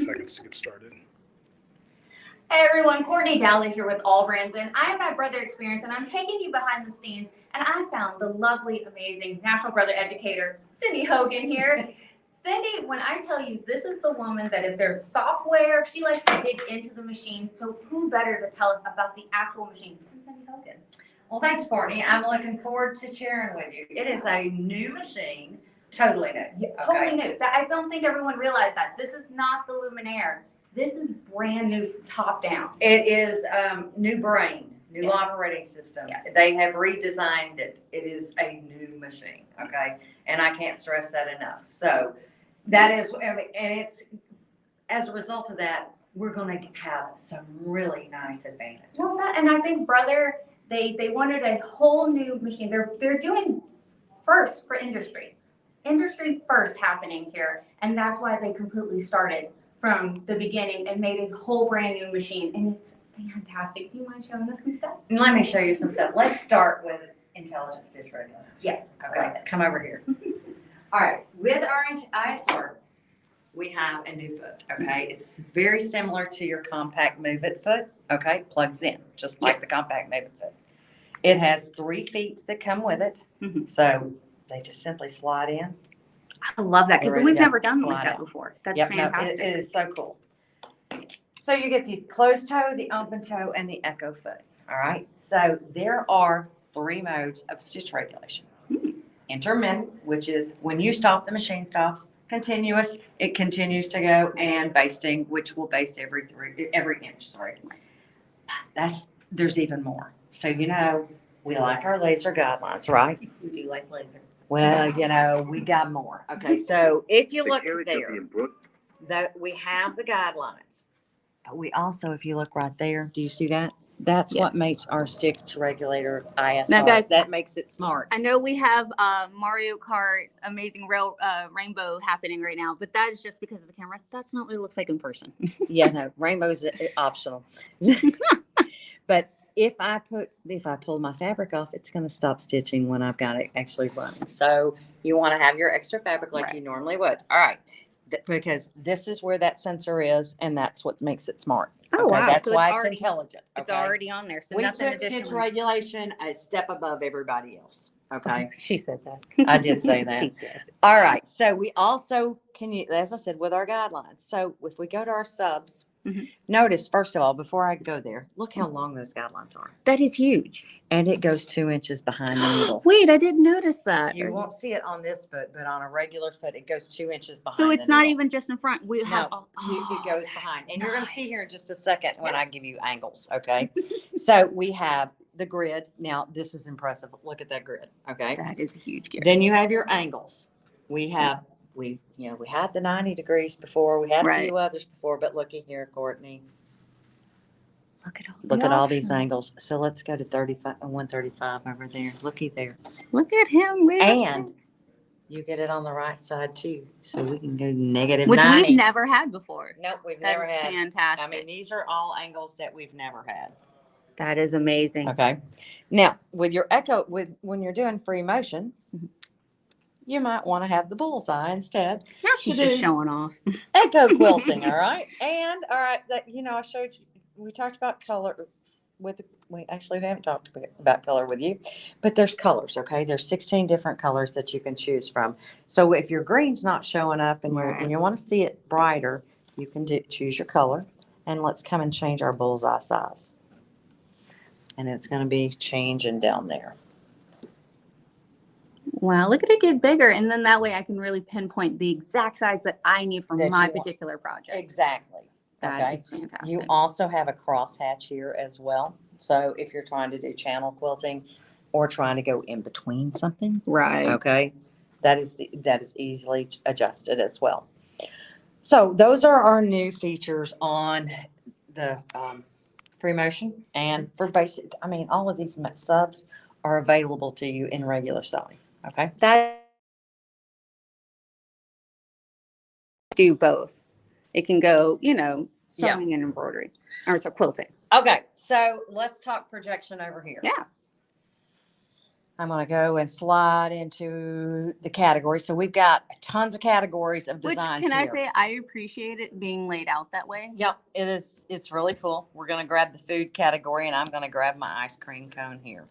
seconds to get started. Hey everyone, Courtney Dowley here with AllBrands, and I have my brother experience, and I'm taking you behind the scenes, and I found the lovely, amazing National Brother educator, Cindy Hogan here. Cindy, when I tell you, this is the woman that if there's software, she likes to dig into the machine, so who better to tell us about the actual machine than Cindy Hogan? Well, thanks, Courtney. I'm looking forward to sharing with you. It is a new machine, totally new. Yeah, totally new. I don't think everyone realized that. This is not the Luminaire. This is brand new top down. It is new brain, new operating system. Yes. They have redesigned it. It is a new machine, okay? And I can't stress that enough. So that is, and it's, as a result of that, we're going to have some really nice advantages. Well, and I think Brother, they wanted a whole new machine. They're doing first for industry first happening here, and that's why they completely started from the beginning and made a whole brand new machine, and it's fantastic. Do you mind showing us some stuff? Let me show you some stuff. Let's start with intelligent stitch regulation. Yes. Okay, come over here. All right, with our ISR, we have a new foot, okay? It's very similar to your compact Move It foot, okay? Plugs in, just like the compact Move It foot. It has 3 feet that come with it, so they just simply slide in. I love that because we've never done slide like that out. before. That's No, fantastic. it is so cool. So you get the closed toe, the open toe, and the echo foot, all right? So there are 3 modes of stitch regulation. Intermittent, which is when you stop, the machine stops. Continuous, it continues to go, and basting, which will baste every inch. There's even more. So we like our laser guidelines, right? We do like laser. Well, we got more. Okay, so if you look there, that we have the guidelines. But we also, if you look right there, do you see that? That's what makes our stitch regulator ISR. Now, guys, that makes it smart. I know we have Mario Kart Amazing Rainbow happening right now, but that is just because of the camera. That's not what it looks like in person. Yeah, no, rainbow's optional. But if I pull my fabric off, it's going to stop stitching when I've got it actually running. So you want to have your extra fabric like you normally would. All right. Because this is where that sensor is, and that's what makes it smart. Oh, wow. That's So why it's intelligent. Okay? It's already on there. So we nothing took additional. stitch regulation a step above everybody else. Okay. She said that. I did say that. She did. All right. So we also as I said, with our guidelines. So if we go to our subs, notice, first of all, before I go there, look how long those guidelines are. That is huge. And it goes 2 inches behind the needle. Wait, I didn't notice that. You won't see it on this foot, but on a regular foot, it goes 2 inches behind. So it's not even just in front. It goes behind. And you're going to see here in just a second when I give you angles, okay? So we have the grid. Now, this is impressive. Look at that grid, okay? That is a huge grid. Then you have your angles. We had the 90 degrees before. We had a few others before, but looky here, Courtney. Look at all these angles. So let's go to 135 over there. Looky there. Look at him. And you get it on the right side too. So we can go negative which 90. We've never had before. Nope, we've never had. That is fantastic. I mean, these are all angles that we've never had. That is amazing. Okay. Now, with your echo, when you're doing free motion, you might want to have the bullseye instead. Now she's just showing off. Echo quilting, all right? And, all right, I showed you, we talked about color we actually haven't talked about color with you, but there's colors, okay? There's 16 different colors that you can choose from. So if your green's not showing up and you want to see it brighter, you can choose your color. And let's come and change our bullseye size. And it's going to be changing down there. Wow, look at it get bigger. And then that way I can really pinpoint the exact size that I need for my particular project. Exactly. That is fantastic. You also have a crosshatch here as well. So if you're trying to do channel quilting or trying to go in between something. Right. Okay. That is easily adjusted as well. So those are our new features on the free motion, and for basic, all of these subs are available to you in regular sewing. Okay. That do both. It can go, sewing and embroidery, or so quilting. Okay. So let's talk projection over here. Yeah. I'm going to go and slide into the categories. So we've got tons of categories of Which, designs can I here. say, I appreciate it being laid out that way. Yep, it is. It's really cool. We're going to grab the food category, and I'm going to grab my ice cream cone here.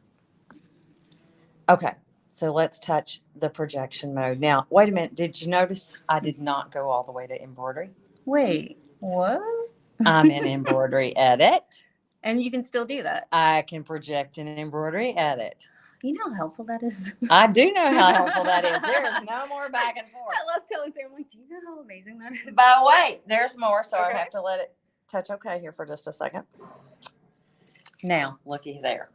Okay, so let's touch the projection mode. Now, wait a minute. Did you notice I did not go all the way to embroidery? Wait, what? I'm in embroidery edit. And you can still do that. I can project an embroidery edit. You know how helpful that is? I do know how helpful that is. There is no more back and forth. I love telling Sam, I'm like, do you know how amazing that is? But wait, there's more, so Okay. I have to let it touch okay here for just a second. Now, looky there.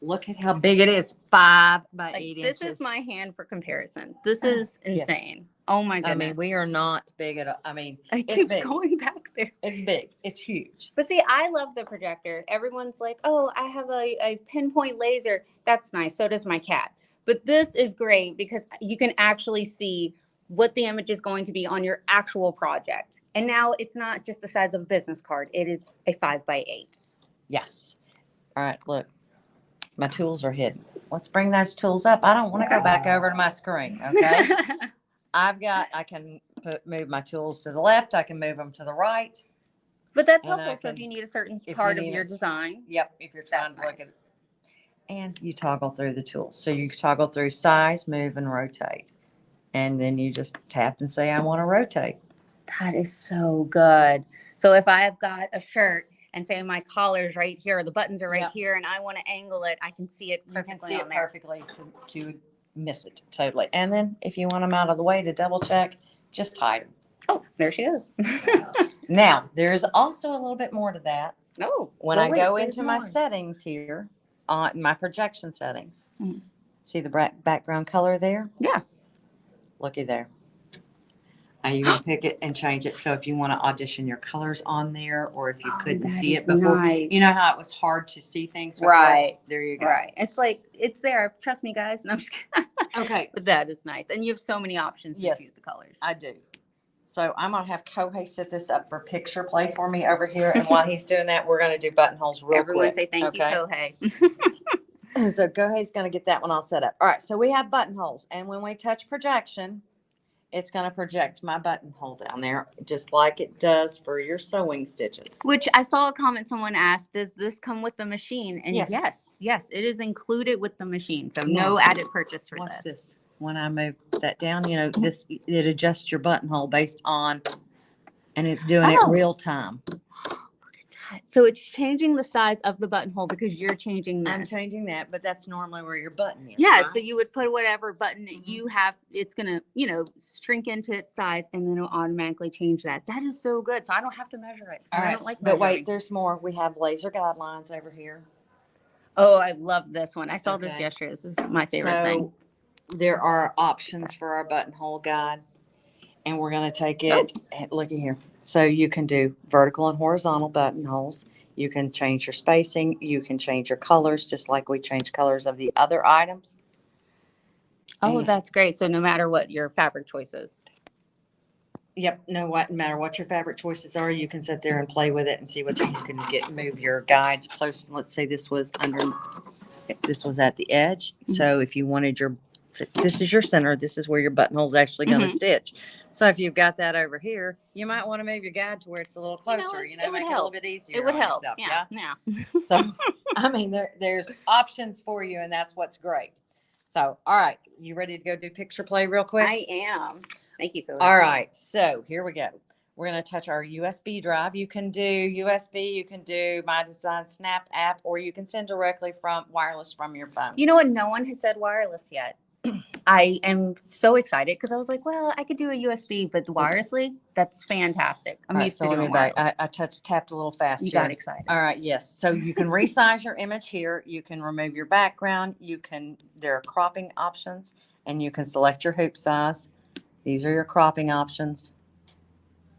Look at how big it is. 5 by 8 inches. This is my hand for comparison. This is insane. Oh my goodness. I mean, we are not big at all. I mean, it it's keeps big. going back there. It's big. It's huge. But see, I love the projector. Everyone's like, oh, I have a pinpoint laser. That's nice. So does my cat. But this is great because you can actually see what the image is going to be on your actual project. And now it's not just the size of a business card. It is a 5 by 8. Yes. All right, look. My tools are hidden. Let's bring those tools up. I don't want to go back over to my screen, okay? I can move my tools to the left. I can move them to the right. But that's And helpful. So if you need a certain part of your design. Yep, if you're trying That's to look nice. at. And you toggle through the tools. So you toggle through size, move, and rotate. And then you just tap and say, I want to rotate. That is so good. So if I have got a shirt and say my collar's right here, or the buttons are right Yep. here, and I want to angle it, I can see it You perfectly can see on it there. perfectly to miss it totally. And then if you want them out of the way to double check, just hide them. Oh, there she is. Now, there's also a little bit more to that. Oh, When well, I wait, go there's into my more. settings here, on my projection settings, Mhm. see the background color there? Yeah. Looky there. You can pick it and change it. So if you want to audition your colors on there, or if you couldn't that see is it before, nice. you know how it was hard to see things before? Right. There you go. Right. It's like, it's there. Trust me, guys. No, I'm just kidding. Okay. But that is nice. And you have so many options to Yes. choose the colors. I do. So I'm going to have Kohei set this up for picture play for me over here. And while he's doing that, we're going to do buttonholes real Everyone quick. say thank you, Kohei. So Kohei's going to get that one all set up. All right. So we have buttonholes. And when we touch projection, it's going to project my buttonhole down there, just like it does for your sewing stitches. Which I saw a comment someone asked, does this come with the machine? And Yes. yes, it is included with the machine. So Now, no added purchase for Watch this. this. When I move that down, you know, this, it adjusts your buttonhole based on, and it's doing it Oh. real time. So it's changing the size of the buttonhole because you're changing this. I'm changing that, but that's normally where your button is. Yeah, right? so you would put whatever button Mhm. you have, it's gonna, shrink into its size and then it'll automatically change that. That is so good. So I don't have to measure it. All I right, don't like but measuring. wait, there's more. We have laser guidelines over here. Oh, I love this one. I saw this Okay. yesterday. This is my favorite thing. There are options for our buttonhole guide, and we're going to take it. And looky here. So you can do vertical and horizontal buttonholes. You can change your spacing. You can change your colors, just like we change colors of the other items. Oh, And- that's great. So no matter what your fabric choice is. Yep. No matter what your fabric choices are, you can sit there and play with it and see what you can get. Move your guides close. Let's say this was at the edge. Mhm. So if you wanted so this is your center. This is where your buttonhole's actually going to Mhm. stitch. So if you've got that over here, you might want to move your guide to where it's a little closer. it would make it a help. little bit easier. It would on help. yourself, Yeah. So I mean, there's options for you, and that's what's great. So all right, you ready to go do picture play real quick? I am. Thank you, Cody. All right, so here we go. We're going to touch our USB drive. You can do USB, you can do My Design Snap app, or you can send directly from wireless from your phone. You know what? No one has said wireless yet. I am so excited because I was like, well, I could do a USB, but wirelessly, that's fantastic. I'm All right, used so to let doing me back. wireless. I tapped a little fast You here. got excited. All right, yes. So you can resize your image here. You can remove your background. There are cropping options, and you can select your hoop size. These are your cropping options.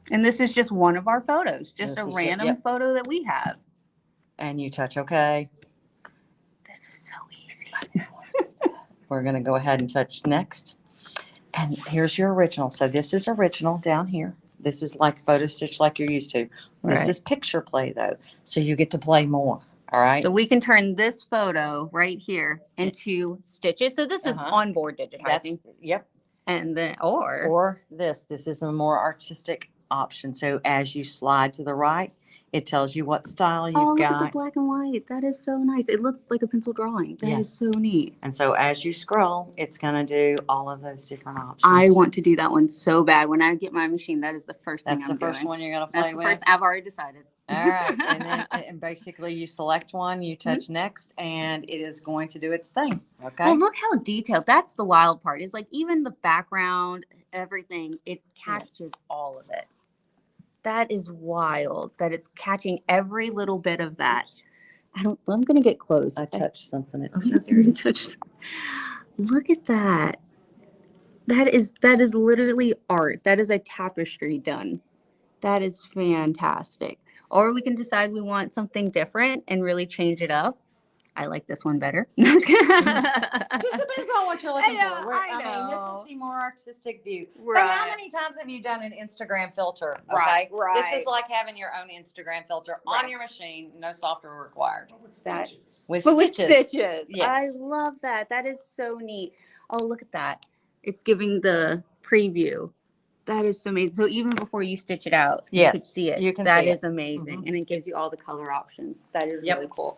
And this is just one of our photos, just This a is random yep. photo that we have. And you touch OK. This is so easy. We're going to go ahead and touch next. And here's your original. So this is original down here. This is like photo stitch like you're used to. This Right. is picture play though. So you get to play more. All right. So we can turn this photo right here into stitches. So this is onboard digitizing. Yep. And then, or this is a more artistic option. So as you slide to the right, it tells you what style you've look got. at the black and white. That is so nice. It looks like a pencil drawing. That is so neat. And so as you scroll, it's going to do all of those different options. I want to do that one so bad. When I get my machine, that is the first thing I'm doing. That's the first one you're going to play with? That's the first. I've already decided. All right. And then and basically you select one, you touch next, and it is going to do its thing. Okay. Well, look how detailed. That's the wild part. Is like even the background, everything, it catches all of it. That is wild that it's catching every little bit of that. I'm going to get close. I touched something. Oh, yeah, there it touched. Look at that. That is literally art. That is a tapestry done. That is fantastic. Or we can decide we want something different and really change it up. I like this one better. Just depends on what you're looking I for. I mean, this is the more artistic view. Right. But how many times have you done an Instagram filter? Right, Okay. right. This is like having your own Instagram filter on your machine. No software required. With stitches. With stitches. Yes. I love that. That is so neat. Oh, look at that. It's giving the preview. That is so amazing. So even before you stitch it out, you can see it. You can That see is amazing. And it gives you all the color options. That is Yep. really cool.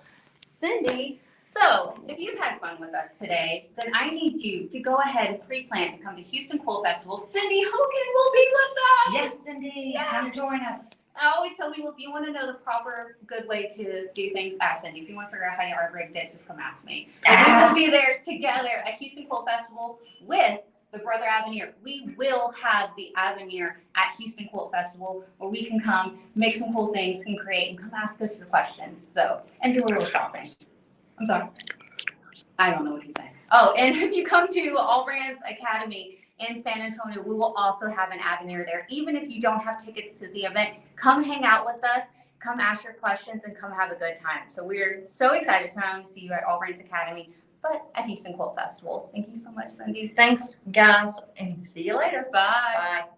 Cindy, so if you've had fun with us today, then I need you to go ahead and pre-plan to come to Houston Quilt Festival. Cindy Hogan will be with us. Yes, Cindy. Yes. Come join us. I always tell people if you want to know the proper good way to do things, ask Cindy. If you want to figure out how you art rigged it, just come ask me. And we will be there together at Houston Quilt Festival with the Brother Aveneer. We will have the Aveneer at Houston Quilt Festival where we can come, make some cool things and create and come ask us your questions. So, and do a little shopping. I'm sorry. I don't know what you're saying. Oh, and if you come to AllBrands Academy in San Antonio, we will also have an Aveneer there. Even if you don't have tickets to the event, come hang out with us, come ask your questions, and come have a good time. So we're so excited to not only see you at AllBrands Academy, but at Houston Quilt Festival. Thank you so much, Cindy. Thanks, guys, and see you later. Bye. Bye.